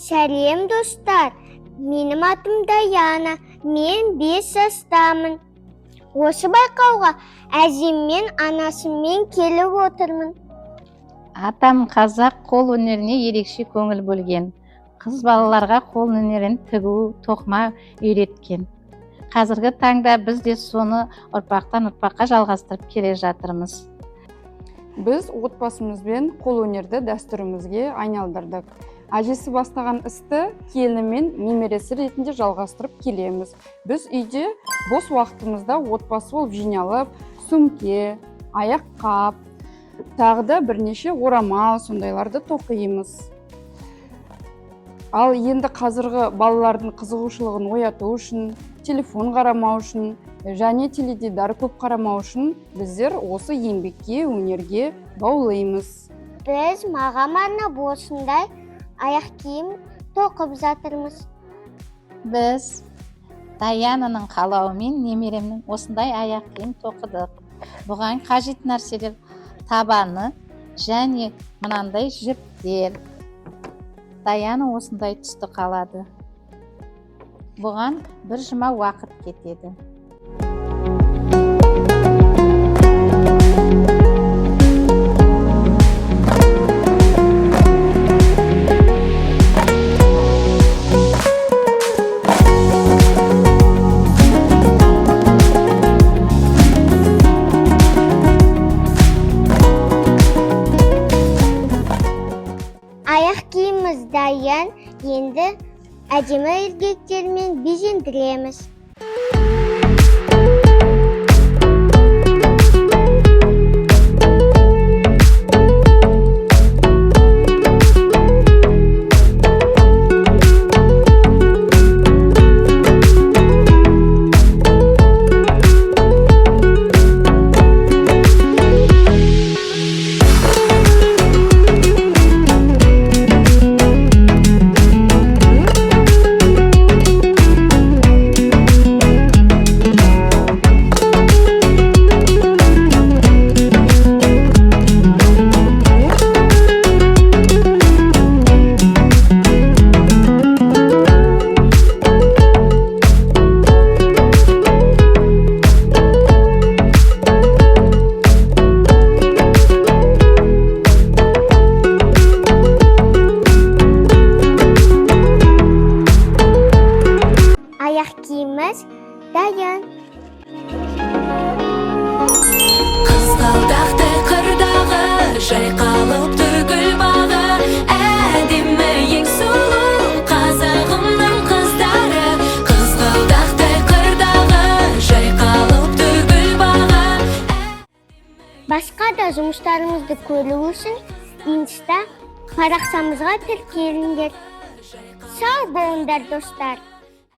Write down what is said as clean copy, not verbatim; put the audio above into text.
Сәлем достар, менің атым Даяна, мен 5 жастамын. Осы байқауға әжеммен, анасымен келіп отырмын. Атам қазақ қол өнеріне ерекше көңіл бөлген. Қыз балаларға қол өнерін тігу, тоқыма үйреткен. Қазіргі таңда біз де соны ұрпақтан ұрпаққа жалғастырып келе жатырмыз. Біз отбасымызбен қол өнерді дәстүрімізге айналдырдық. Әжесі бастаған істі келіні мен немересі ретінде жалғастырып келеміз. Біз үйде бос уақытымызда отбасы болып жиналып, сөмке, аяқ-қап, тағы да бірнеше орамал сондайларды тоқимыз. Ал енді қазіргі балалардың қызығушылығын ояту үшін, телефон қарамау үшін және теледидар көп қарамау үшін біздер осы еңбекке, өнерге баулимыз. Біз маған арнап осындай аяқ киім тоқып жатырмыз. Біз Даянаның қалауымен немеремнің осындай аяқ киім тоқыдық. Бұған қажет нәрселер табаны және мынандай жіптер. Даяна осындай түсті қалады. Бұған бір жұма уақыт кетеді. Аяқ киіміміз дайын, енді әдемі ілгектермен безендіреміз. Аяқ киіміміз дайын. Қызғалдақтай қырдағы, жайқалып тұр гүл бағы, әдемі ең сұлу қазағымның қыздары. Қызғалдақтай қырдағы, жайқалып тұр гүл бағы. Басқа да жұмыстарымызды көру үшін Инста парақшамызға тіркеліңдер. Сау болыңдар достар.